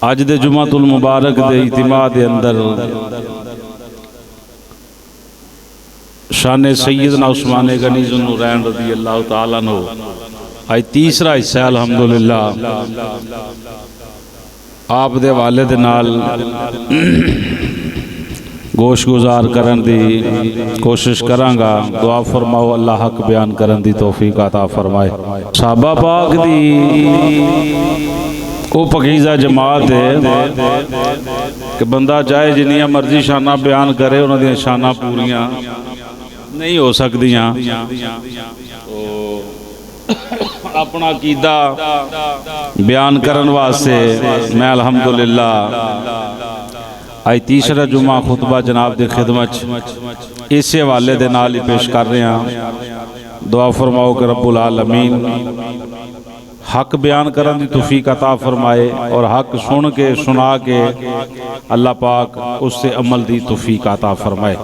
अज दे जुमातुल मुबारक दे इज्तिमा दे अंदर शान सैयदना उस्मान गनी ज़ुन्नूरैन रज़ी अल्लाह तआला अन्हु आज तीसरा हिस्सा अल्हम्दुलिल्लाह आप दे हवाले दे नाल गोश गुजार करन दी कोशिश करांगा। दुआ फरमाओ अल्लाह हक बयान करन दी तौफीक अता फरमाए। सहाबा पाक दी वो पकीज़ा जमात है कि बंदा चाहे जिन्नियां मर्जी शाना बयान करे उन्हां दी शाना पूरियां नहीं हो सकदियां। अपना अकीदा बयान करन वास्ते मैं अल्हम्दुलिल्लाह आज तीसरा जुमा खुतबा जनाब की खिदमत इस हवाले दे नाल ही पेश कर रहे हैं। दुआ फरमाओ कि रब्बुल आलमीन हक बयान करन दी तौफीक अता फरमाए और हक सुन के सुना के अल्लाह पाक उससे अमल दी तौफीक अता फरमाए।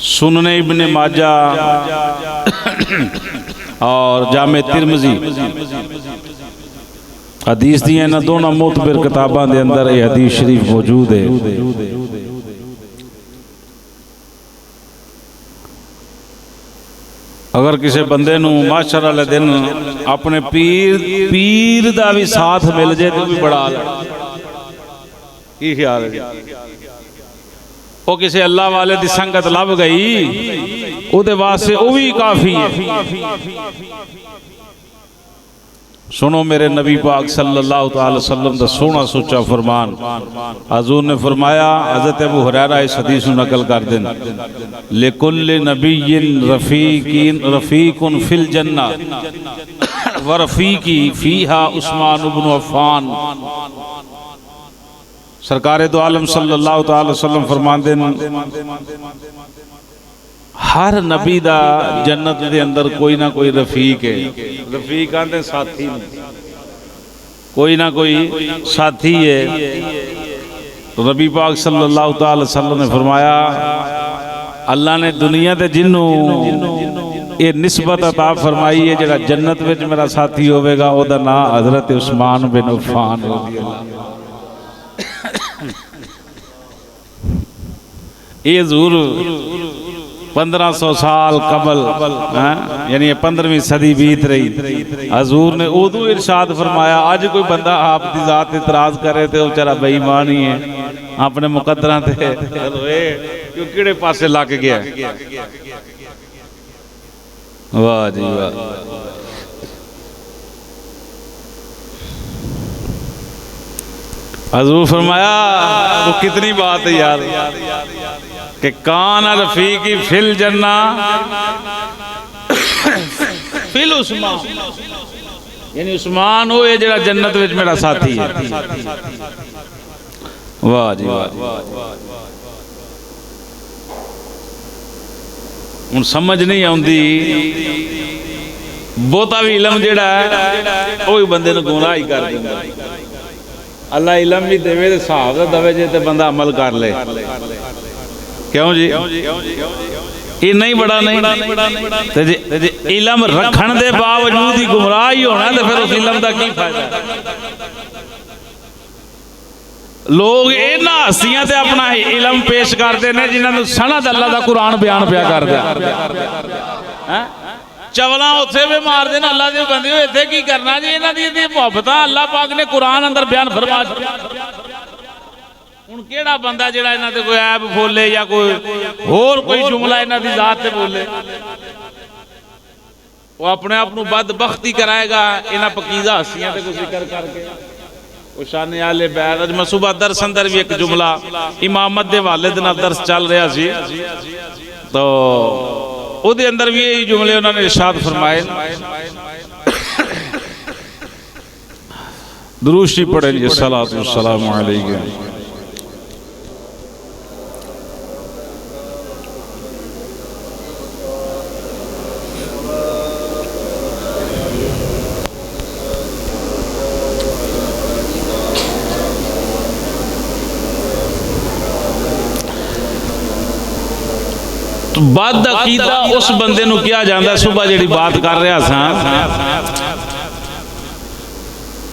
सुनने इब्ने माजा और जामे तिरमिज़ी हदीस दी इन्हां दोनों मोतबर किताबां दे अंदर ये हदीस शरीफ मौजूद है। अगर किसी बंदे नूं माशर वाले दिन अपने पीर दा भी साथ मिल जाए तो भी बड़ा की ख्याल है। वो किसी अल्लाह वाले दी संगत लभ गई उहदे वास्ते वो भी काफ़ी है। सुनो मेरे नबी पाक सल्लल्लाहु अलैहि वसल्लम दा सोना सोचा फरमान। हजूर ने फरमाया, हज़रत अबू हुरैरा इस हदीस नूं नकल कर देन, लिकुल्लि नबिय्यिन रफ़ीकुन फिल जन्नह व रफ़ीकी फ़ीहा उस्मान इब्न अफ़्फ़ान। सरकारे दो आलम सल्लल्लाहु अलैहि वसल्लम फरमांदे हर नबी दा जन्नत दे अंदर कोई ना कोई रफीक है। रफीक आंदे साथी, कोई ना कोई साथी है। तो नबी पाक सल्लल्लाहु अलैहि वसल्लम ने फरमाया अल्लाह ने दुनिया ते जिन्नू ये निस्बत अता फरमाई है जेड़ा जन्नत विच मेरा साथी होवेगा ओदा नाम हजरत उस्मान बिन अफ़्फ़ान रज़ियल्लाहु। ये ज़रूर 1500 साल कबल यानी 15वीं सदी बीत रही। हजूर ने उदू इरशाद फरमाया अज कोई बंदा आप दी जात इतराज करे तो बेचारा बेईमान ही है अपने मुकद्दरां ते क्यों किहड़े पासे लग गया। वाह जी वाह। हजूर फरमाया तो कितनी बात है यार कि कान रफीकी फिल जन्ना फिल उस्मान, यानी उस्मान हो ये जरा जन्नत विच मेरा साथी है। वाह जी वाह। हुण समझ नहीं आउंदी बहुता भी इलम जेड़ा है वो बंदे नूं गुमराह ही कर दिंदा। अल्लाह इलम भी देवे ते हिसाब दा दवे जे ते बंदा अमल कर ले। क्यों जी ये नहीं बड़ा नहीं ते जे इलम रखण दे बावजूद ही गुमराह ही होना तो फिर उस इलम दा की फायदा। लोग इन्हां हस्तियां ते अपना इलम पेश करते हैं जिन्हां नूं सनद अल्लाह दा कुरान बयान पिया करदा। चवला उत्थे भी मार देना अल्लाह के बंदे हो इत्थे की करना जी। इन्हां दी मुहब्बत अल्लाह पाक ने कुरान अंदर बयान फरमा। हुण केड़ा बंदा जिहड़ा इन्हां ते कोई ऐब बोले या कोई होर कोई जुमला इन्हां दी जात ते बोले वो अपने आप नूं बदबख्ती कराएगा इन्हां पकीज़ा हस्तियां ते कोई जिक्र करके। शाने आले बैर अज मैं सुबह दरस अंदर भी एक जुमला इमामत दे हवाले दे नाल दरस चल रहा सी तो उहदे अंदर भी यही जुमले उन्होंने इरशाद फरमाए। दुरूद शरीफ पढ़ें जी सलातो सलाम अलैहि। बद अकीदा उस बंदे नूं किया जाता। सुबह जी बात कर रहा था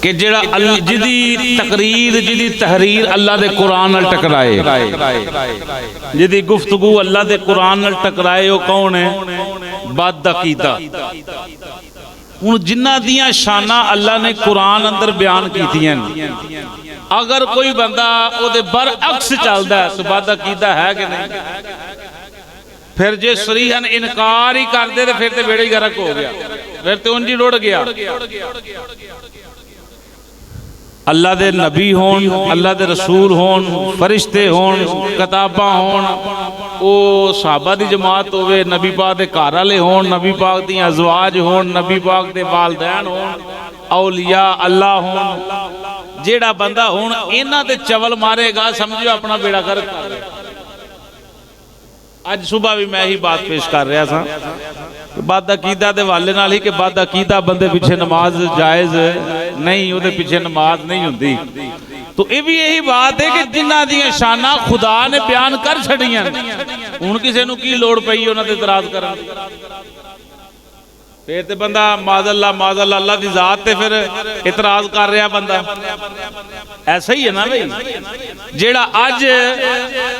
कि जेड़ा जिदी तकरीर जिदी तहरीर अल्लाह दे कुरान नाल टकराए, जिदी गुफ्तगू अल्लाह दे कुरान नाल टकराए, वो कौन है? बदअकीदा। हुण जिन्हां दियां शाना अल्लाह ने कुरान अंदर बयान कीतियां, अगर कोई बंदा उहदे बरअक्स चलदा है तो बदअकीदा है कि नहीं? फिर जे सरीहन इनकार ही कर दे तो फिर तो बेड़ा ही गर्क हो गया, फिर तो उंज ही रुड़ गया। अल्लाह दे नबी होन, अल्लाह दे रसूल होन, फरिश्ते होन, किताबां होन, वो सहाबा दी जमात होवे, नबी पाक दे घर वाले होन, नबी पाक दी अज़वाज होन, नबी पाक दे वालदैन होन, औलिया अल्लाह होन, जेड़ा बंदा हुण इन्हां ते चवल मारेगा समझो अपना बेड़ा गर्क कर रहा। अज सुबह भी मैं ही बात पेश कर रहा था बदअकीदा दे वाले नाल ही कि बदअकीदा बंदे पिछे नमाज जायज़ नहीं, उहदे पिछे नमाज नहीं हुंदी। तो ये भी यही बात है कि जिन्हां दी शाना खुदा ने बयान कर छड़ियां, हुण किसी नूं की लोड़ पई उन्हां ते इतराज़ करन दी? फिर तो बंदा माज़अल्लाह अल्लाह की जात ते फिर इतराज कर रहा बंदा। ऐसा ही है ना भाई, जेड़ा अज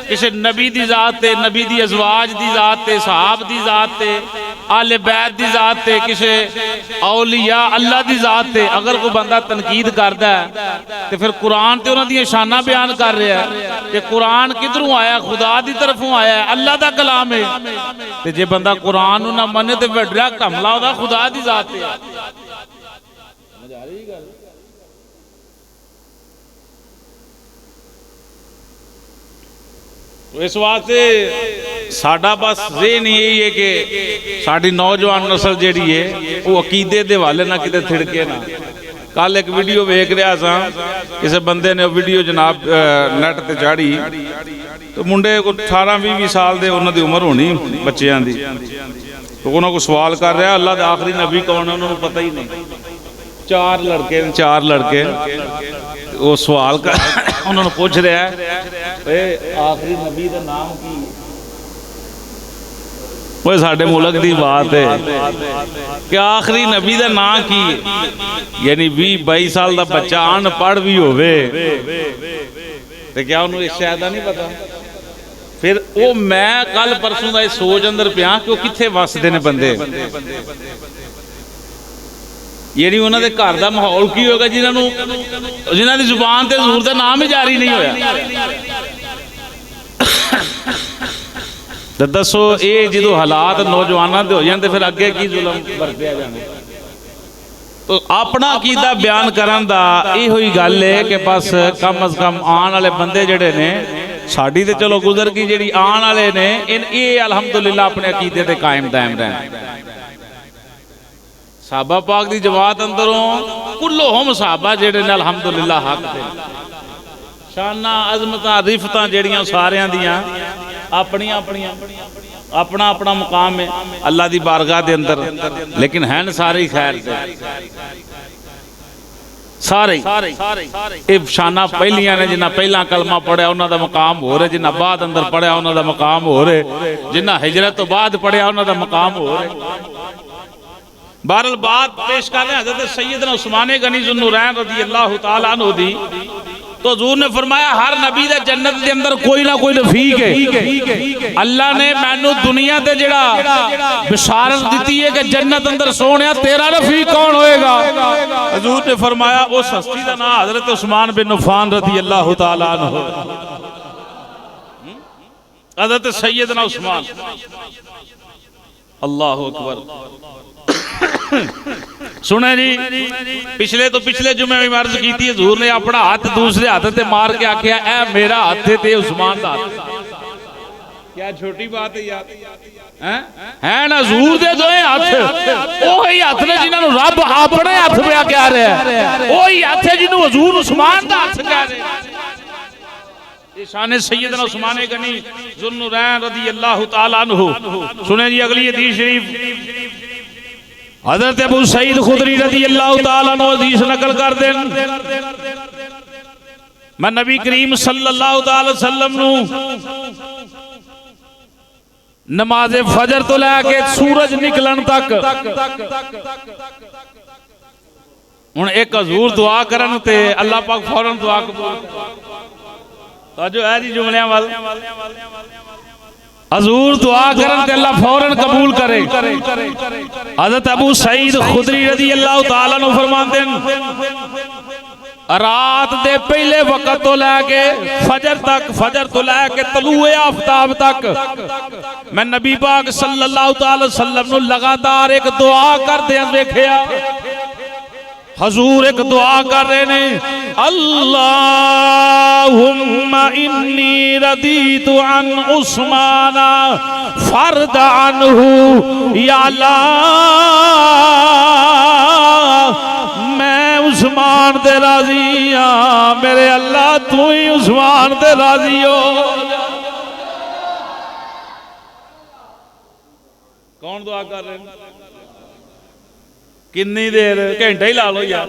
किसी नबी की जात ते, नबी की अज़वाज की जात ते, सहाब की जात ते, आले बैत की जात ते, किसी औलिया अल्लाह की जात ते अगर कोई बंदा तनकीद करता है तो फिर कुरान तो उन्होंने शाना बयान कर रहा है कि कुरान किधरों आया? खुदा की तरफों आया है, अल्लाह का कलाम है। तो जे बंदा कुरान ना मने तो डायरेक्ट हमला होता खुदा दी जात है। समझ आ रही गल? इस वास्ते साडा बस ज़हन यही है कि साडी नौजवान नस्ल जिहड़ी है वो अकीदे दे हवाले ना किते थिड़के ना। कल एक वीडियो वेख रहा सा, किसी बंदे ने वीडियो जनाब नैट ते चाड़ी, तो मुंडे को 18-20 साल दे उन्हां दी उम्र होनी बच्चियां दी, तो उन्होंने को सवाल कर रहा अल्लाह के आखिरी नबी कौन है, उन्होंने पता ही नहीं। चार लड़के वो सवाल कर उन्होंने पूछ रहा है आखिरी नबी का नाम की? वो साडे मुल्क की बात है कि आखिरी नबी का नाम की, यानी 20-22 साल का बच्चा अनपढ़ भी होवे तो क्या उन्होंने इस शायद नहीं पता? फिर वो मैं कल परसों का सोच अंदर पिया कि वो कित्थे वसदे ने बंदे, यानी उन्होंने घर का माहौल की होगा जिन्हों की जुबान से हजूर का नाम ही जारी नहीं होया। तो दसो ये जो हालात नौजवानों के हो जाते फिर अगे की जुल्म बरतिया जाना। तो अपना अकीदा बयान करन दा इहो ही गल है कि बस कम अज कम आने वाले बंदे जिहड़े ने साड़ी ते चलो गुजर गई, जिहड़ी आने वाले ने ये अलहमदुलिल्लाह अपने अकीदे ते कायम दायम रहन। साहबा पाक दी जमात अंदरों कुल्लो हम साहबा जिहड़े ने अलहमदुलिल्लाह हक थे, शाना अजमतां रिफतां जिहड़ियां सारियां दियां अपनियां अपना अपना मुकाम है अल्लाह दी बारगाह दे अंदर, लेकिन हैं सारे खैर से सारे ये शाना पहलियां ने। जिन्ना पहला कलमा पढ़िया उन्हों का मुकाम हो रहे, जिन्ना बाद अंदर पढ़िया उन्हों का मुकाम हो रहे, जिन्ना हिजरत तो बाद पढ़िया उन्हों का मुकाम हो रहे। बहरहाल बात पेश कर रहे हैं हज़रत सैयदना उस्मान गनी ज़ुन्नुरैन रज़ी अल्लाह तआला अन्हु दी। तो हुज़ूर ने फरमाया हर नबी दे जन्नत के अंदर कोई ना कोई रफीक है। अल्लाह ने मैनू दुनिया ते जेड़ा बिशारत दी है कि जन्नत अंदर सोने तेरा रफीक कौन होएगा? हुज़ूर ने फरमाया उस हस्ती का नाम हज़रत उस्मान बिन अफ़्फ़ान रज़ी अल्लाह तआला अन्हु, हज़रत सैयदना उस्मान। अल्लाहु अकबर। सुने जी, पिछले तो पिछले जुमे में अर्ज की थी, हुज़ूर ने अपना हाथ दूसरे हाथ से मार के आख्या ऐ मेरा हाथ ते उस्मान दा हाथ। क्या छोटी बात है यार, है ना? हुज़ूर दे दोए हाथ ओही हाथ ने जिन्हां नूं रब अपने हाथ पे कह रहा है, ओही हाथ है जिन्हों हुज़ूर उस्मान दा हाथ कह रहे हैं। ये शान सैयदना उस्मान गनी ज़ुन्नुरैन रज़ी अल्लाह तआला अन्हु। सुने जी अगली हदीस शरीफ हज़रत अबू सईद खुदरी रज़ी अल्लाह तआला अन्हु हदीस नकल कर देन। मैं नबी करीम सल्लल्लाहु अलैहि वसल्लम नू नमाज फजर तो लैके सूरज निकलन तक हुण एक हजूर दुआ करन ते अल्लाह पाक फौरन दुआ कबूल तो जो है जी जुमलियां वाल हजूर दुआ करन ते अल्लाह फौरन कबूल करे। हज़रत अबू सईद खुदरी रज़ी अल्लाह तआला अन्हु फरमाते हैं रात दे पहले वक्त तो लैके फजर तक, फजर तो लैके तलुए आफ्ताब तक मैं नबी पाक सल्लल्लाहु अलैहि वसल्लम नु लगातार एक दुआ करदे देखिया। हजूर एक दुआ कर रहे ने अल्लाहुम्मा इन्नी रदीतु अन उस्माना फर्द अनहु या अल्लाह मैं उस्मान दे राजी हाँ मेरे अल्लाह तू ही उस्मान दे राजी हो। कौन दुआ कर रहे हैं? किन्नी देर घंटा ही ला लो यार।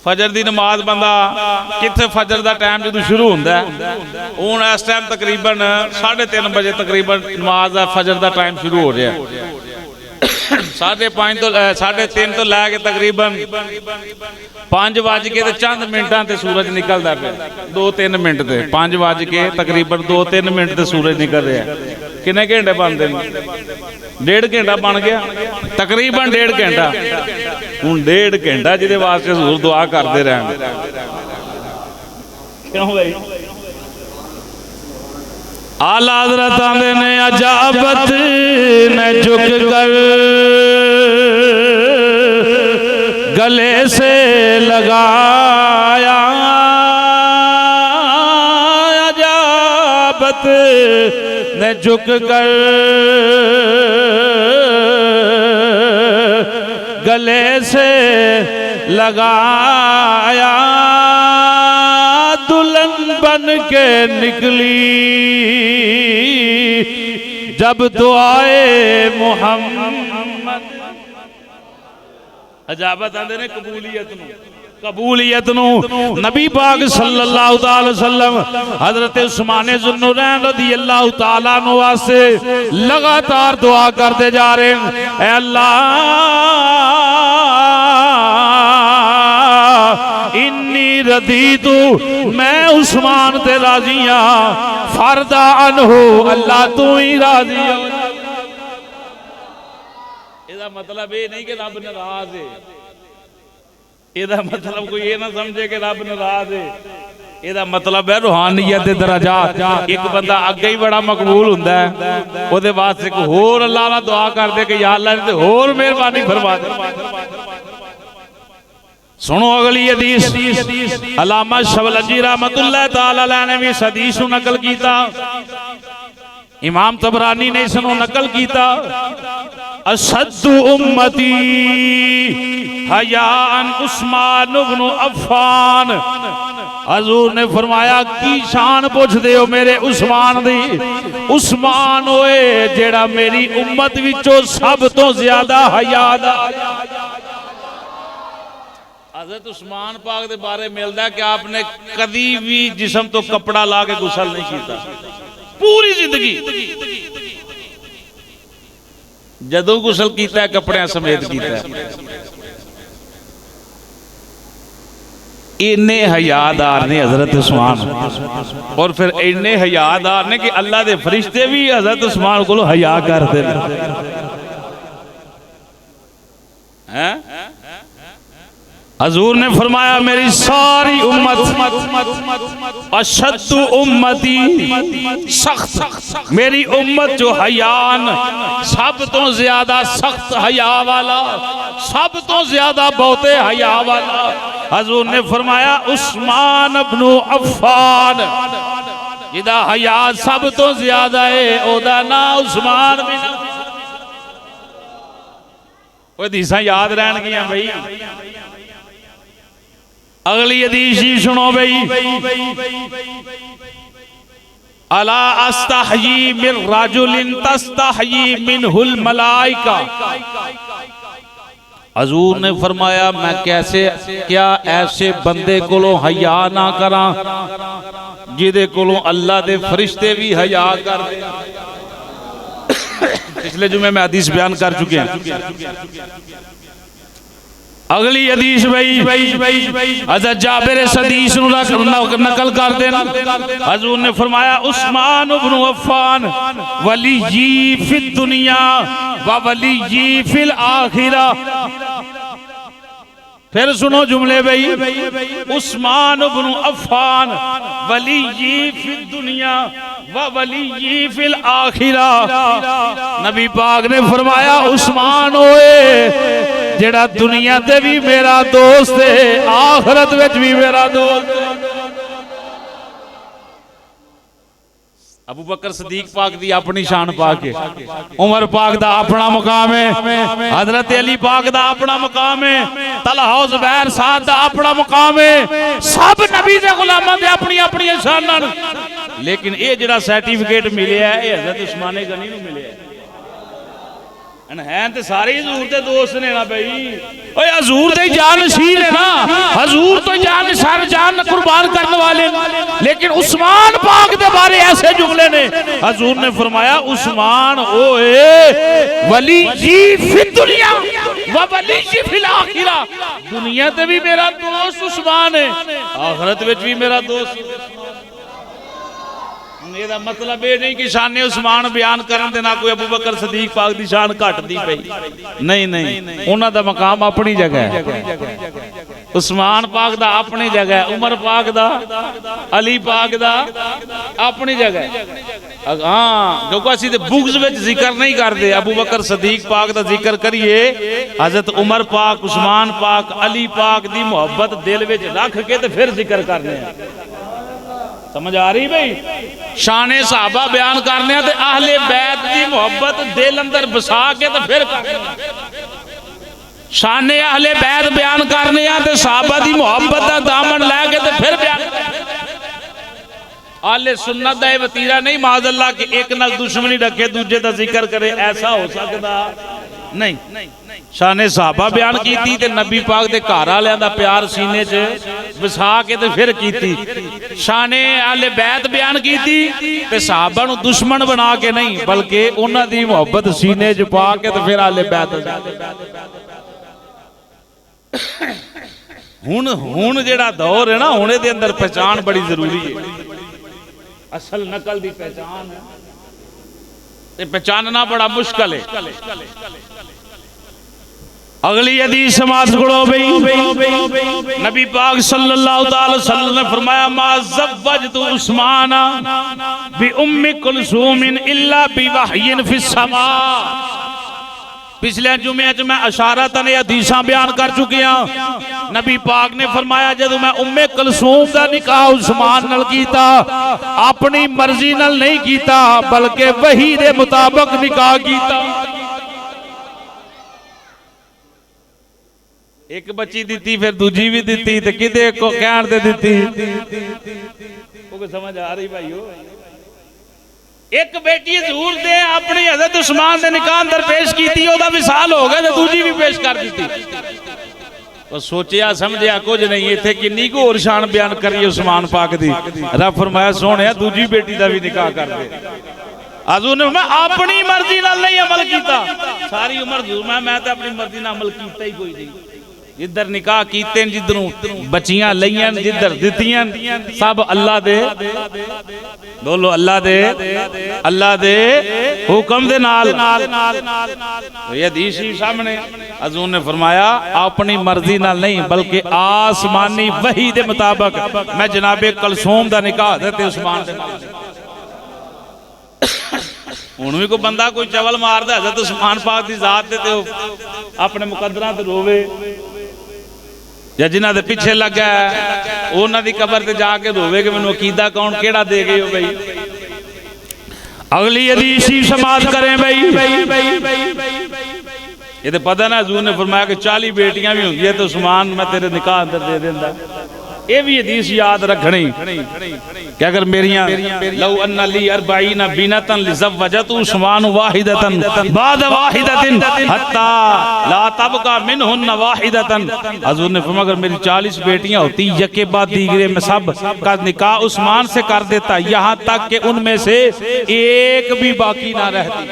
फजर दी नमाज बंदा कितने फजर दा टाइम जो शुरू होंदा है हुण इस टाइम तकरीबन 3:30 बजे तकरीबन नमाज दा फजर दा टाइम शुरू हो रहा है। 5:30 तो 3:30 तो लैके तकरीबन 5 बज के चंद मिनटां ते सूरज निकलदा पे 2-3 मिनट ते 5 बज के तकरीबन 2-3 मिनट ते सूरज निकल रहा है। कितने घंटे बनते हैं? 1.5 घंटा बन गया तकरीबन 1.5 घंटा। हूँ 1.5 घंटा जिहदे वास्ते हजूर दुआ करते रहन क्यों भाई? आला हज़रत आंदे ने अजाबत ने झुक कर गले से लगाया अजाबत ने झुक कर गले से लगाया दुल्हन बन के निकली जब दुआए मोहम्मद। अजाबत आंदे ने कबूलियत नू नबी पाक सल्लल्लाहु अलैहि वसल्लम हजरत उस्मान ज़ुन्नुरैन रज़ी अल्लाह तआला अन्हु वास्ते लगातार दुआ करते जा रहे हैं। ऐ अल्लाह इन्नी रदीतु मैं उस्मान ते राजी हां फर्दा अनहु अल्लाह तू ही राजी हो। इसदा मतलब ये नहीं कि रब नाराज है। ਇਹਦਾ मतलब कोई ये ना समझे कि रब नाराज है। ਇਹਦਾ मतलब है रूहानियत दे दराजात। एक बंदा अगे ही बड़ा मकबूल हुंदा है ਉਹਦੇ वास्ते एक होर अल्लाह नाल दुआ कर दे कि या अल्लाह ते होर मेहरबानी फरमा दे। सुनो अगली हदीस अल्लामा शबलंजी रहमतुल्लाह तआला अलैह ने भी इस हदीस को नकल किया। इमाम तबरानी ने इसको नकल किया। असद्दु उम्मती हयान उस्मान इब्न अफ़्फ़ान। हजूर ने फरमाया की शान पूछते हो मेरे उस्मान दी। उस्मान होए जेड़ा मेरी उम्मत विचों सब तो ज्यादा हयादा। हज़रत उस्मान पाक दे बारे मिलता है कि आपने कभी भी जिस्म तो कपड़ा ला के गुसल नहीं किया पूरी जिंदगी। जदों गुसल किया कपड़े समेत किया। इन्ने हयादार ने हजरत उस्मान और फिर इन्ने हयादार ने कि अल्लाह के फरिश्ते भी हजरत उस्मान को हया करते हैं। हजूर ने फरमाया मेरी सारी उम्मत अशद्दु उम्मती सख्त मेरी उम्मत जो हयान सब तो ज्यादा सख्त हया वाला सब तो ज्यादा बहुते हया वाला। हजूर ने फरमाया उस्मान इब्न अफ़्फ़ान जिदा हया सब तो ज्यादा है ओदा ना उस्मान भी ना। वो हदीसां याद रहन गियां भाई। अगली हदीस ही सुनो भाई। अला अस्तहयी मिन रजुलिन तस्तहयी मिनहुल मलाइका। हजूर ने फरमाया मैं कैसे क्या ऐसे बंदे कोलों हया ना करा जिदे कोलों अल्लाह दे फरिश्ते भी हया कर दे। पिछले जुमे में हदीस बयान कर चुके हैं। अगली हदीस भाई हज़रत जाबिर हदीस नकल कर देना। हुज़ूर ने फरमाया उस्मान इब्न अफ़्फ़ान वली फिल दुनिया व वली फिल आखिरा। फिर सुनो जुमले भाई, उस्मान इब्न अफ़्फ़ान वली फिल दुनिया व वली फिल आखिरा। नबी पाक ने फरमाया उस्मान होए जेड़ा दुनिया ते भी मेरा दोस्त है, आखिरत विच भी मेरा दोस्त। अबू बकर सदीक पाक दी अपनी शान पाक है, उमर पाक दा अपना मुकाम है, हजरत अली पाक दा अपना मुकाम है, तलहा ज़ुबैर साद दा अपना मुकाम है, सब नबी दे गुलामां दे अपनी अपनी शानां। लेकिन ये जेड़ा सर्टिफिकेट मिले है ये हजरत उस्मान गनी नूं मिले है ते सारे हजूर दे दोस्त ने ना भाई। ओए हजूर दे जानशीन है ना, हजूर तो जान सर जान कुर्बान करने वाले। लेकिन उस्मान पाक दे बारे ऐसे जुमले ने, हजूर ने फरमाया उस्मान ओए वली जी फिल दुनिया व वली जी फिल आखिरा। दुनिया ते भी मेरा दोस्त उस्मान है, आखिरत विच भी मेरा दोस्त। ਇਹਦਾ मतलब ये नहीं कि शाने उस्मान बयान करन दे ना कोई अबू बकर सदीक पाक दी शान घटदी पई, नहीं नहीं, उन्हां दा मकाम अपनी जगह है। उस्मान पाक दा अपनी जगह है, उमर पाक दा, अली पाक दा अपनी जगह है। हाँ क्योंकि असीं ते बुग़्ज़ विच जिक्र नहीं करते, अबू बकर सदीक पाक दा जिक्र करिए, हज़रत उमर पाक, उस्मान पाक, अली पाक दी मुहब्बत दिल विच रख के ते फिर जिक्र करने हैं। समझ आ रही भाई? शाने सहाबा बयान करने ते अहले बैत की मुहब्बत दिल अंदर बसा के तो फिर शाने अहले बैत बयान करने ते सहाबा की मुहब्बत का दामन लैके तो फिर बयान। आले सुन्नत दा वतीरा नहीं माज़अल्लाह कि एक नाल दुश्मनी रखे दूजे का जिक्र करे, ऐसा हो सकता नहीं। शाने सहाबा बयान की ते नबी पाक दे घर वालियां दा प्यार सीने च वसा के ते फिर की। शाने आले बैत बयान की ते सहाबा नूं दुश्मन बना के नहीं, बल्कि उन्हां दी मुहब्बत सीने च पा के ते फिर आले बैत। हुण जेड़ा दौर है ना, हुणे दे अंदर पहचान बड़ी जरूरी है। असल नकल दी पहचान है, ते पहचानना बड़ा मुश्किल है। अगली हदीस समाज करो भाई, नबी पाक सल्लल्लाहु अलैहि वसल्लम ने फरमाया मा ज़व्वजतु उस्मान बि उम्मी कुलसूम इल्ला बि वहयिन फिस समा। पिछले जुमे च मैं अशारतन हदीसां बयान कर चुकी हूं। नबी पाक ने फरमाया जदों मैं उम्मे कुलसूम दा निकाह उस्मान नाल कीता, अपनी मर्जी नाल नहीं कीता, बल्कि वही दे मुताबिक निकाह कीता। एक बच्ची दी फिर दूजी भी दी, ते किदे को कहण दे दी। वो समझ आ रही भाईओ? एक बेटी हजूर दे अपनी हज़रत उस्मान दे निकाह अंदर पेश की, ओदा विसाल हो गया, दूजी भी पेश कर दी। तो सोचिया समझिया कुछ नहीं, इत्थे किन्नी को होर शान बयान करिए उस्मान पाक दी। रब फरमाया सोहणिया दूजी बेटी दा भी निकाह कर दे। हजूर ने मैं अपनी मर्जी नाल नहीं अमल किया, सारी उम्र हजूर मैं तो अपनी मर्जी नाल अमल किया ही कोई नहीं। जिधर निकाह कीते, जिधरों बच्चियां लईयां, जिधर दित्तियां, सब अल्लाह दे, बोलो अल्लाह दे हुक्म दे नाल। ये हदीस सामने हजूर ने फरमाया अपनी मर्जी नाल नहीं, बल्कि आसमानी वही दे मुताबिक मैं जनाबे कुलसूम दा निकाह हज़रत उस्मान दे नाल। हुण भी कोई बंदा कोई चवल मारदा हज़रत उस्मान पाक दी जात ते अपने मुकद्दरां ते रोवे, या जिन्हां दे पिछे लगा उन्हां दी कबर ते जाके रोवे कि मैनूं अकीदा कौन केड़ा दे गए हो भाई। अगली हदीस समाज करें भाई, ये तो पता ना हजूर ने फरमाया कि 40 बेटियां भी होंगी तो उस्मान मैं तेरे निकाह अंदर दे देंदा। ये भी हदीस याद रखनी कि अगर मेरियां लौ अन्ना ली 40 बिनतन लिज़व्वजतु उस्मान वाहिदतन बाद वाहिदतिन हत्ता ला तबका मिनहुन वाहिदतन। हजूर ने फरमाया अगर मेरी 40 बेटियां होती यके बाद दीगरे में सब का निकाह उस्मान से कर देता, यहाँ तक कि उनमें से एक भी बाकी ना रहती।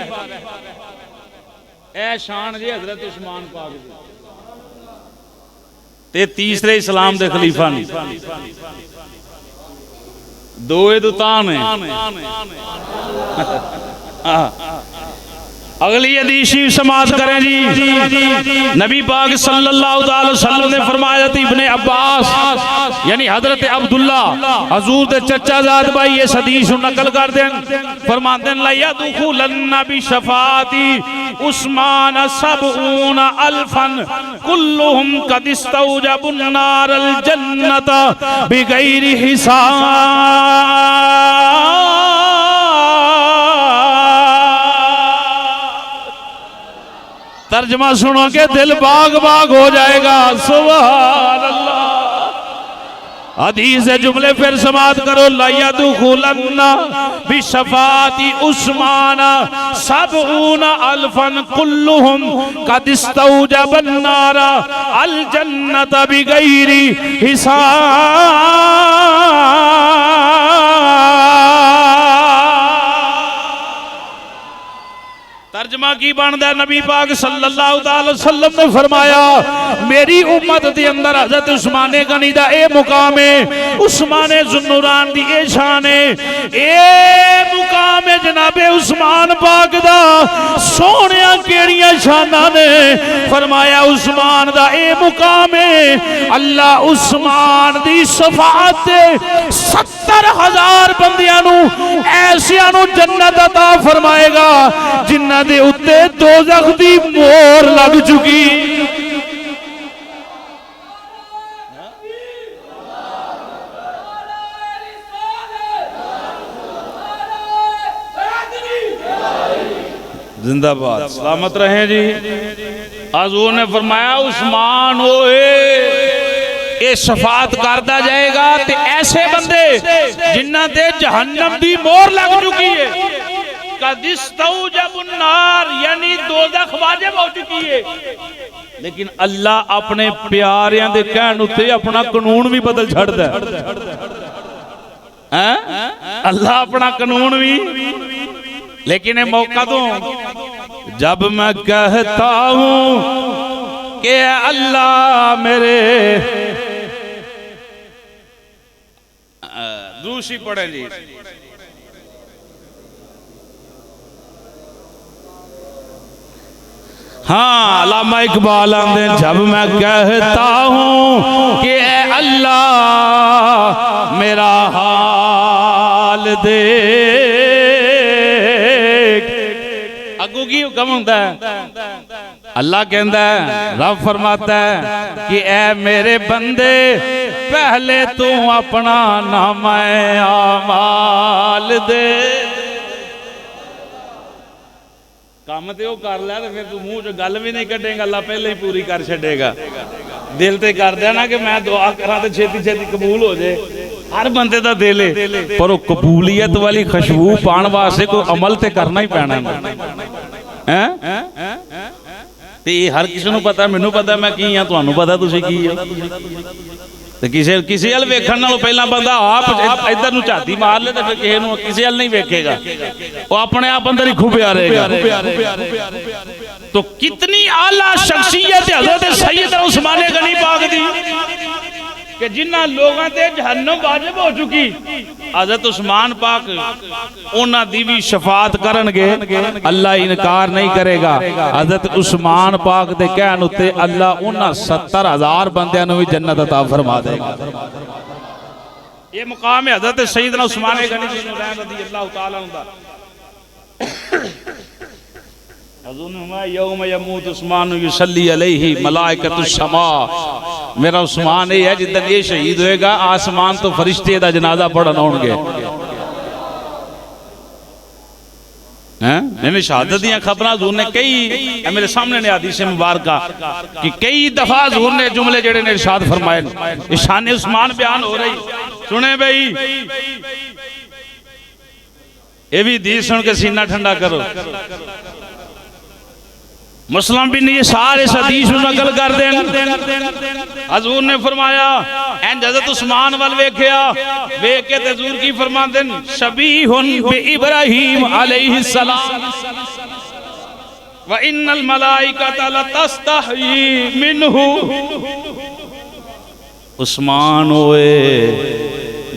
ऐ शान जी हजरत उस्मान पाक जी। ते तीसरे इस्लाम दे खलीफा ने दो दुतान है। अगली हदीसी समाज करें जी। नबी पाक सल्लल्लाहु अलैहि वसल्लम ने फरमाया थी इब्ने अब्बास यानी हजरत अब्दुल्ला हजूर दे चचा जाद भाई ये हदीस नकल कर दें। फरमाते हैं ला यदखुलन्ना बि शफाती उस्मान सबऊन अल्फन कुल्लुहुम कद इस्तौजबुन नारल जन्नत बिगैरि हिसाब। तर्जमा सुनो के दिल बाग बाग हो जाएगा। सुभान अल्लाह। हदीस जुमले फिर समाप्त करो। ला यदखुलन्ना बिशफाती उस्मान सबऊन अल्फन कुल्लुहुम कद इस्तौजबन नारा अल जन्नत बिगैरि हिसाब। तर्जमा की बनदा नबी पाक सल्लल्लाहु अलैहि वसल्लम ने फरमाया मेरी उम्मत दे अंदर हजरत उस्माने गनी दा ए मुकाम है, उस्माने जुन्नुरान दी ए शान है, ए मुकाम है जनाबे उस्मान पाक दा। सोहणिया केड़ियां शानां ने। फरमाया उस्मान दा ए मुकाम है अल्लाह उस्मान दी शफाअत दे 70,000 बंदियां नू ऐसियां नू जन्नत अता फरमाएगा जिन्हां दे उत्ते दोज़ख दी मोहर लग चुकी। जिंदाबाद सलामत रहे जी। हजूर ने फरमाया उस्मान होए ये शफात करता जाएगा ते ऐसे बंदे जिन्हां ते जहन्नम दी मोहर लग चुकी है। नार यानी दोज़ख वाजिब हो चुकी है। लेकिन अल्लाह अपने प्यारियां दे कहण उत्ते अपना कानून भी बदल छड़दा है। अल्लाह अपना कानून भी। लेकिन ये मौका दो जब मैं कहता हूं कि अल्लाह मेरे दूसरी पढ़े जी। हाँ अल्लामा इकबाल आंदे जब मैं कहता हूँ कि अल्लाह मेरा हाल देख। अगू की हुक्म होता है अल्लाह कहता है रब फरमाता है कि ऐ मेरे बंदे पहले तू अपना नामे आमाल दे। काम तो कर लिया तो फिर तू मुंह च गल भी नहीं कटेगा। अल्लाह पहले ही पूरी कर छेगा। दिल ते कर देना कि मैं दुआ करा तो छेती छेती कबूल हो जाए। हर बंदे का दिल है पर कबूलियत वाली खुशबू पाने वास्ते कोई अमल तो करना ही पैना है। हर किसी को पता मैनू पता मैं की हाँ तुहानू पता तुसीं की हो। किसी अल वेखण नालों पहला बंदा आप इधर नूं झाती मार ले तो फिर किसी नूं किसी अल नहीं वेखेगा। वो अपने आप अंदर ही खुबिया रहेगा। तो कितनी आला शख्सियत हज़रत सैयद उस्मान गनी पाक दी कि जिन्हां लोगों ते जहन्नम वाजिब हो चुकी। हज़रत उस्मान पाक उन्हां दी भी शफात करनगे। अल्लाह इनकार नहीं करेगा। हज़रत उस्मान पाक दे कहण उत्ते अल्लाह उन्हां 70,000 बंदियां नूं भी जन्नत अता फरमा देगा। ये मुकाम है हज़रत सैयदना उस्मान गनी रज़ियल्लाहु ताला अन्हु। यौम यमूत उस्मान युसल्ली अलैहि मलाइकतुस समा। मेरा उस्मान ये है जिद्दन ये शहीद होएगा आसमान तो फरिश्ते दा जनाजा पढ़न आउणगे। हैं शहादत दी खबरां हज़ूर ने कई मेरे सामने ने हदीस मुबारका कि कई दफा हज़ूर ने जुमले जेड़े ने इरशाद फरमाए शान उस्मान बयान हो रही। सुने भाई ये भी हदीस सुन के सीना ठंडा करो। मुस्लिम भी नहीं सारे हदीस नकल कर दें। हजूर ने फरमाया एंज हज़रत उस्मान वाल वेख्या वेख के हजूर की फरमाते शबीहुन बि इब्राहीम अलैहिस्सलाम व इन्नल मलाइकता लतस्तही मिनहु। उस्मान होए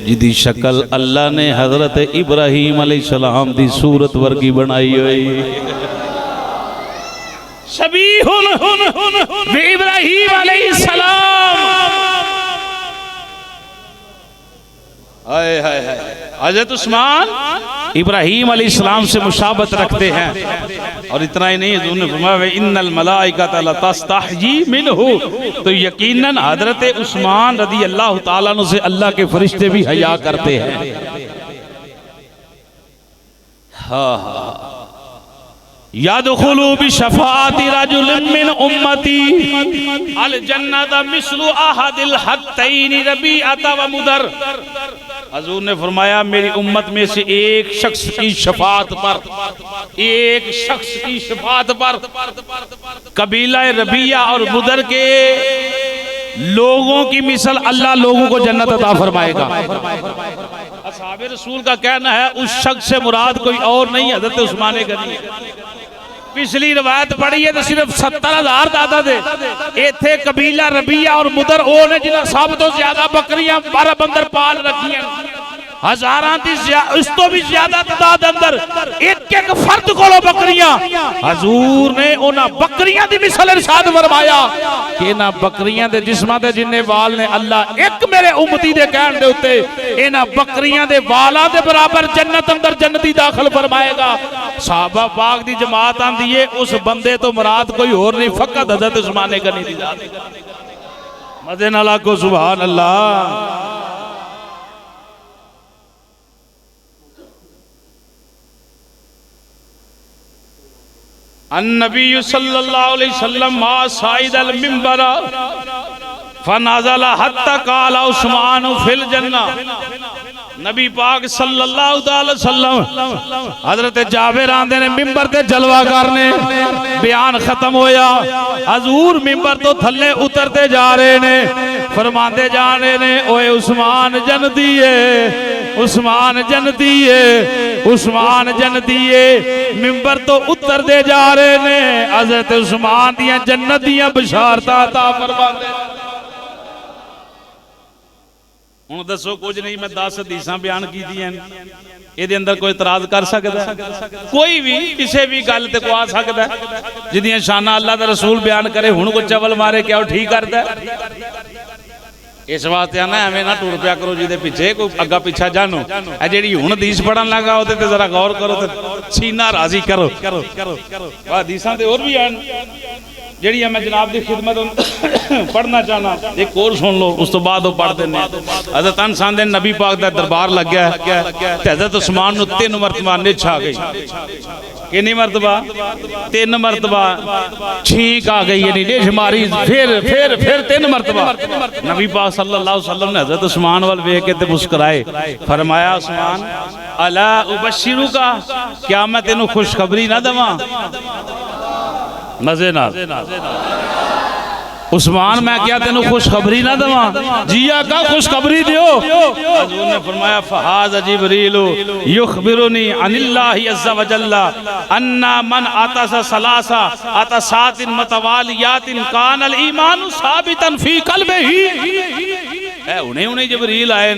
जिदी शक्ल अल्लाह ने हजरत इब्राहीम अलैहिस्सलाम दी सूरत वर्गी बनाई हुई। शबीहुन इब्राहीम अलैहिस्सलाम। हाय हाय हाय। हजरत उस्मान इब्राहीम अलैहिस्सलाम से मुशाबत रखते हैं। और इतना ही नहीं, उन्होंने फरमाया इन्नल मलाइकत लतस्तहयी मिनहु, तो यकीनन हजरत उस्मान रदी अल्लाह ताला अन्हु से अल्लाह के फरिश्ते भी हया करते हैं। हाँ, यादखुलु बिशफाअति रजुलिन मिन उम्मती अल जन्नत मिस्लु अहदिल हत्तैन रबीअत व मुदर। हजूर ने फरमाया मेरी उम्मत में से एक शख्स की शफाअत पर, एक शख्स की शफाअत पर कबीला रबिया और मुदर के लोगों की मिसल अल्लाह लोगों को जन्नत अता फरमाएगा। असहाबे रसूल का कहना है उस शख्स से मुराद कोई और नहीं, हजरत उस्मान गनी। पिछली रवायत पढ़ी है तो सिर्फ 70,000 दादा दे इथे कबीला रबिया और मुदर ओ ने जिन्हें सब तो ज्यादा बकरियां 12 बंदर पाल रखी हैं। हजारां दी उस तो भी ज्यादा तादाद अंदर एक एक फर्द कोलो बकरियां। हजूर ने उन्हां बकरियां दी मिसाल इरशाद फरमाया कि इन्हां बकरियां दे जिस्मां दे जिन्ने वाल ने अल्लाह एक मेरे उम्मती दे कहण दे उत्ते इन्हां बकरियां दे वालां दे बराबर जन्नत अंदर जन्नती दाखिल फरमाएगा। सहाबा पाक दी जमात आंदी है उस बंदे तो मुराद कोई और नहीं, फकत हजरत उस्मान गनी दी जात। मजे नाल आखो सुभान अल्लाह। अन्नबी सल्लल्लाहु अलैहि वसल्लम मा साइद अल मिंबर फनाज़ला हत्ता काला उस्मान फिल जन्ना। नबी पाक सल्लल्लाहु अलैहि वसल्लम हजरत जाबिर आंदे ने मिंबर ते जलवा करने, बयान खत्म होया। हजूर मिंबर तो थल्ले उतरते जा रहे ने, फरमाते जा रहे ने ओए उस्मान जन्नती है, उस्मान जन्नती है, उस्मान जन्नती है। मिंबर तो उतरते जा रहे ने, हजरत उस्मान दियां जन्नत दियां बशारतां अता फरमाते। हुण दसो कुछ नहीं, मैं 10 हदीसां बयान कीतियां, इहदे अंदर कोई इतराज कर सकदा है? कोई भी किसी भी गल ते को आ सकदा है जिहदियां शानां अल्लाह दा रसूल बयान करे। हुण कोई चवल मारे क्या ठीक करदा है? इस वास्ते आना एवें ना टुर पिया करो जिहदे पिछे कोई अग्गा पिछा जानो। ए जिहड़ी हुण हदीस पढ़न लगा ओहदे ते जरा गौर करो ते सीना राजी करो। हदीसां ते होर भी आन जिहड़ियां मैं जनाब दी खिदमत पढ़ना चाहना, एक और सुन लो, उस तो बाद वो पढ़ देने। हजरत अनस आंदे नबी पाक दा दरबार लग गया ते हजरत उस्मान नूं 3 मरतबा निछ आ गई। कितनी मरतबा? 3 मरतबा छींक आ गई, यानी निछ मारी, फिर 3 मरतबा। नबी पाक सल्लल्लाहु अलैहि वसल्लम ने हजरत उस्मान वाल वेख के ते मुस्कुराए, फरमाया उस्मान अला उबशिरुका, क्या मैं तेनू खुशखबरी ना देवां? मजे नाल उस्मान मैं क्या तेनू खुशखबरी ना देवां? जिया का खुशखबरी दियो। हजूर ने फरमाया फहाज जिब्रील युखबिरुनी अनिल्लाहि अज़्ज़ा व जल्ला अन्ना मन आतासा सलासा आतासातिन मतवालियातिन कानल ईमानु साबितन फी कल्बिही। हुणे हुणे जिब्रील आए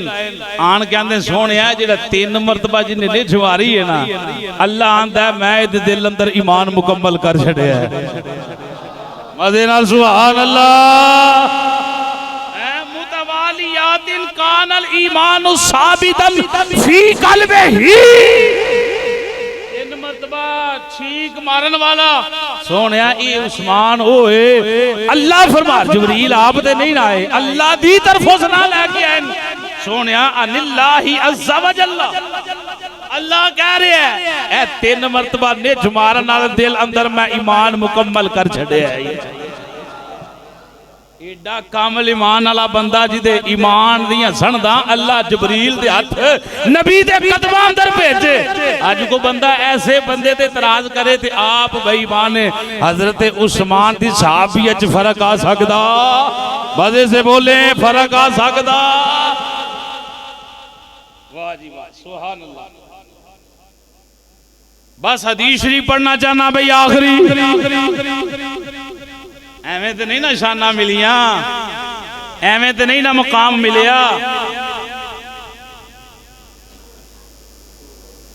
आन के आंदे सोहणिया जेड़ा 3 मरतबा जिन्ने निछ मारी है ना, अल्लाह आंदा मैं इहदे दिल अंदर ईमान मुकम्मल कर छड़िया है। मज़े नाल सुभान अल्लाह। मुतवालियातिन कानल ईमानु साबितन फी कल्बिही। 3 मरतबा छींक मारन वाला सोहणिया ये उस्मान होए। अल्लाह फरमा, जिब्रील आप ते नहीं आए, अल्लाह दी तरफों से ना लेके आए सोहणिया अनिल्लाहि अज़्ज़ा व जल्ला। अल्लाह कह रहे हैं ए 3 मरतबा निछ मारन नाल दिल अंदर मैं ईमान मुकम्मल कर छड़िया है। एडा कामल ईमान वाला बंदा जिदे ईमान दियां सनदा अल्लाह जिब्रील दे हथ नबी दे कदमां अंदर भेजे। अज को बंदा ऐसे बंदे ते इतराज करे ते आप बेईमान है। हजरत उस्मान दी सहाबियत च फर्क आ सकदा? मजे से बोले फर्क आ सकदा? वाह जी वाह, सुभान अल्लाह। बस हदीस शरीफ पढ़ना चाहना भाई आखिरी। एवें तो नहीं ना शाना मिलियां, एवें तो नहीं ना मुकाम मिलिया।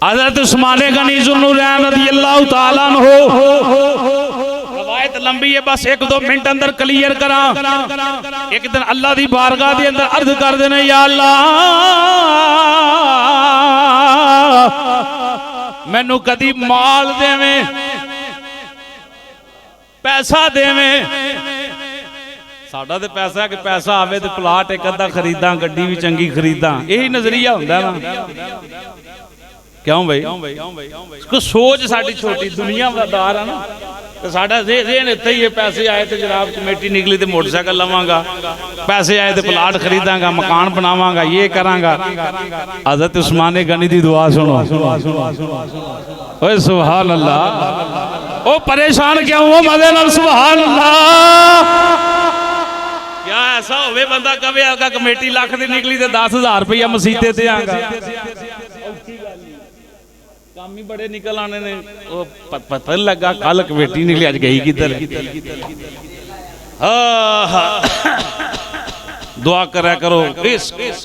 हज़रत उस्मान गनी ज़ुन्नुरैन रज़ियल्लाहु ताला अन्हु, रवायत लंबी है, बस 1-2 मिनट अंदर क्लियर करा। एक दिन अल्लाह दी बारगाह दे अंदर अर्ज कर देने, या अल्लाह मैनू कदी माल देवें, पैसा देवें। साडा ते पैसा कि पैसा आवे तो प्लाट एक अद्धा खरीदा, गड्डी भी चंगी खरीदा, यही नजरिया हुंदा ना। क्यों भाई? को सोच साडी छोटी दुनियादार है ना, तो साडा ज़हन इत्थे ही है, पैसे आए तो जनाब कमेटी निकली तो मोटरसाइकिल लवांगा, पैसे आए तो प्लाट खरीदांगा, मकान बनावांगा, ये करांगा। हज़रत उस्मान गनी दी दुआ सुनो। ओए सुभान अल्लाह। ओ परेशान क्यों हो? मजे नाल सुभान अल्लाह। क्या ऐसा होवे बंदा कवे आगा कमेटी लाख दी निकली तो 10,000 रुपया मसीते ते आगा। काम ही बड़े निकल आने ने, वो पता नहीं लगा कल कमेटी निकली आज गई किधर। दुआ करा करो। इस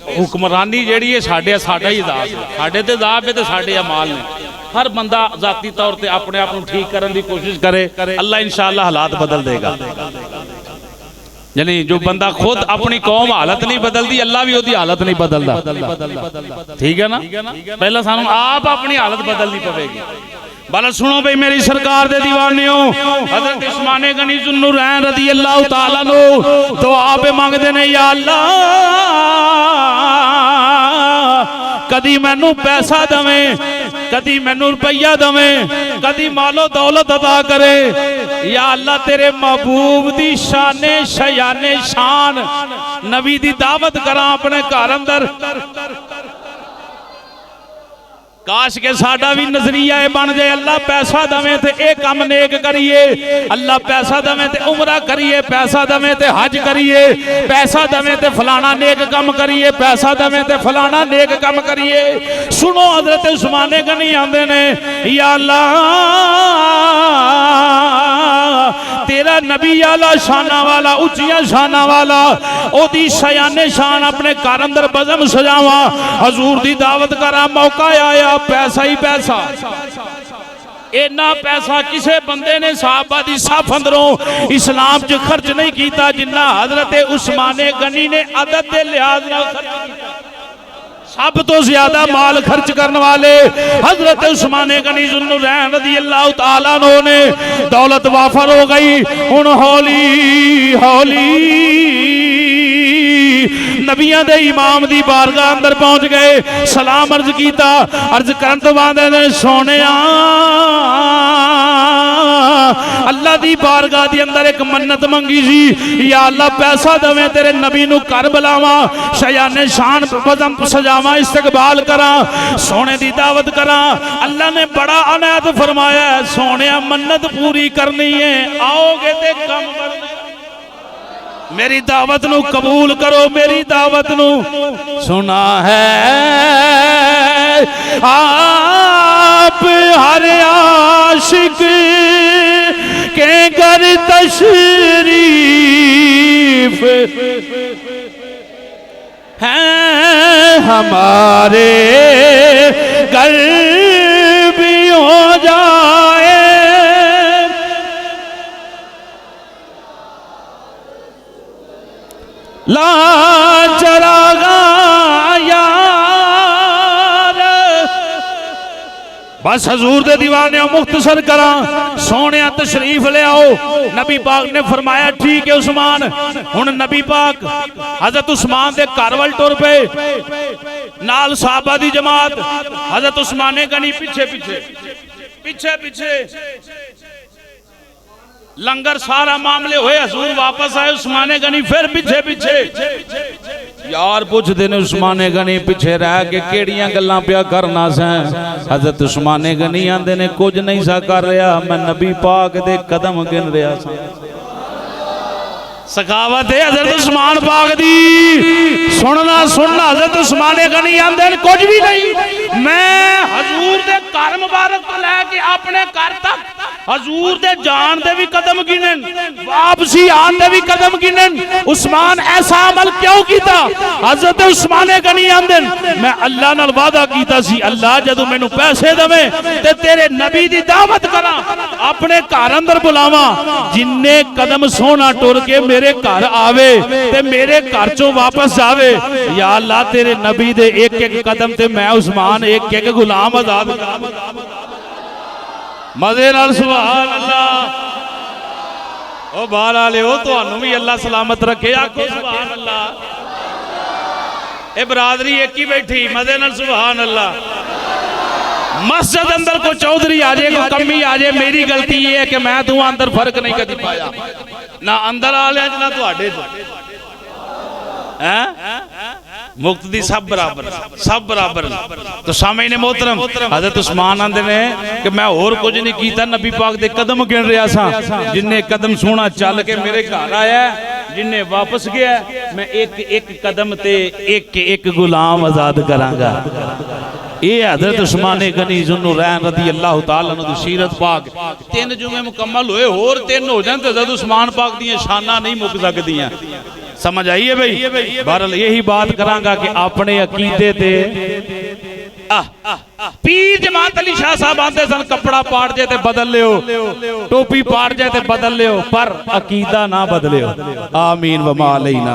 हुक्मरानी जेड़ी है साडा ही दास है, साडे ते दाब है ते साडे अमाल ने। हर बंदा जाती तौर पे अपने आप को ठीक करने की कोशिश करे, अल्लाह इंशाअल्लाह हालात बदल देगा। यानी जो बंदा खुद अपनी कौम हालत नहीं बदलती, अल्लाह भी उसकी हालत नहीं बदलता। ठीक है ना? पहला सानू आप अपनी हालत बदलनी पवेगी। भला सुनो भाई मेरी सरकार दे दीवानियों, हज़रत उस्मान गनी ज़ुन्नुरैन रज़ियल्लाहु ताला अन्हु दुआ पे मांगदे ने, या अल्लाह कदी मैनू पैसा दवें, कदी मैनू रुपया दवें, कदी मालो दौलत अदा करे। या अल्लाह तेरे महबूब दी शाने शयाने शान नबी दी दावत करा अपने घर अंदर। काश के साडा भी नजरिया बन जाए, अल्लाह पैसा दवे ते एक काम नेक करिए, अल्लाह पैसा दवे ते उमरा करिए, पैसा दवे ते हज करिए, पैसा दवे ते फलाना नेक काम करिए, पैसा दवे ते फलाना नेक काम करिए। सुनो हज़रत उस्मान गनी आंदे ने, या अल्लाह तेरा नबी आला शाना वाला, उच्चिया शाना वाला, ओदी शयाने शान अपने घर अंदर बज़म सजावा, हजूर दी दावत करा। मौका आया, पैसा ही पैसा। इन्ना पैसा किसी बंदे ने साहबा दी साफ अंदरों इस्लाम च खर्च नहीं किया जिन्ना हज़रत उस्मान गनी ने अदद के लिहाज नाल खर्च किया। सब तो ज्यादा माल खर्च करने वाले हज़रत उस्मान गनी ज़ुन्नुरैन रज़ियल्लाहु ताला अन्हु ने दौलत वाफर हो गई। हुण हौली हौली नबियां दे इमाम दी बारगाह अंदर पहुंच गए, सलाम अर्ज किया। अर्ज करन तो बाद सोने अल्लाह दी बारगाह दी अंदर एक मन्नत मंगी सी, या अल्लाह पैसा दवे तेरे नबी नू घर बुलावा, शयाने शान बदम सजावा, इस्तकबाल करा, सोने दी दावत करा। अल्लाह ने बड़ा अनायत फरमाया, सोने मन्नत पूरी करनी है, आओगे ते कम करना, मेरी दावत नू कबूल करो, मेरी दावत नू। सुना है आप हर आशिक के घर तशरीफ है, हमारे घर भी हो जाए। ला चरागा यार, बस हजूर दे दीवाने मुख्तसर करा, सोने तशरीफ ले आओ। नबी पाक ने फरमाया ठीक है उस्मान। हुण नबी पाक हजरत उस्मान दे घर वल टुर पे, नाल साहबा दी जमात, हजरत उस्मान गनी पीछे पीछे पीछे पीछे। लंगर सारा मामले हुए, हजूर वापस आए, उस्मान गनी फिर पीछे पीछे। यार पुछते ने उस्मान गनी पीछे रह के केड़ियां गल्लां पिया करना सा। हजरत उस्मान गनी आंदे ने कुछ नहीं सा कर रहा, मैं नबी पाक दे कदम गिन रहा सा। सखावत है हजरत उस्मान पाक दी। सुनना सुनना हजरत उस्मान गनी आंदे ने कुछ भी नहीं, मैं हजूर दे घर मुबारक तो लैके अपने घर तक हजूर दे जान दे भी कदम गिनन, वापसी आन दे भी कदम गिनन। उस्मान ऐसा अमल क्यों किया? हजरत उस्मान गनी आंदे मैं अल्लाह नाल वादा कीता सी, अल्लाह जदों मैनू पैसे देवे ते तेरे नबी दी दावत करा, अपने घर अंदर बुलावा, जिन्ने कदम सोना टुर के मेरे घर आवे ते मेरे घर चों वापस जावे। या अल्लाह तेरे नबी दे एक एक कदम ते मैं उस्मान एक एक गुलाम आजाद करा। मजे नाल सुभान अल्लाह। ओ बाहर वाले हो तुहानू भी अल्लाह सलामत रखे, आखो सुभान अल्लाह। ए बरादरी एक ही बैठी, मजे नाल सुभान अल्लाह। मस्जिद अंदर को चौधरी आ जाए, को कमी आ जाए, मेरी गलती ये है कि मैं तू अंदर फर्क नहीं कदी पाया, ना अंदर वाले ना तुहाडे मुक्ति सब बराबर, सब बराबर। तो सामने ने मोहतरम हजरत उस्मान आंदे ने कि मैं और कुछ नहीं कीता, नबी पाक दे कदम गिन रहा सा, जिन्ने कदम सोना चल के मेरे घर आया, जिन्ने वापस गया, मैं एक एक कदम ते एक एक गुलाम आजाद करांगा। ये हजरत उस्मान गनी ज़ुन्नुरैन रज़ी अल्लाह तआला अन्हु दी सीरत पाक। तीन जुमे मुकम्मल होए, होर तीन हो जान ते हजरत उस्मान पाक दी शाना नहीं मुक सकदियां। समझ आई है भाई? बहरहाल यही बात करांगा कि अपने अकीदे ते पीर जमात अली शाह साहब आते सन, कपड़ा पाट जाए ते बदल लियो, टोपी पाट जाए ते बदल लियो, पर अकीदा ना बदलियो। आमीन व मा अलैना।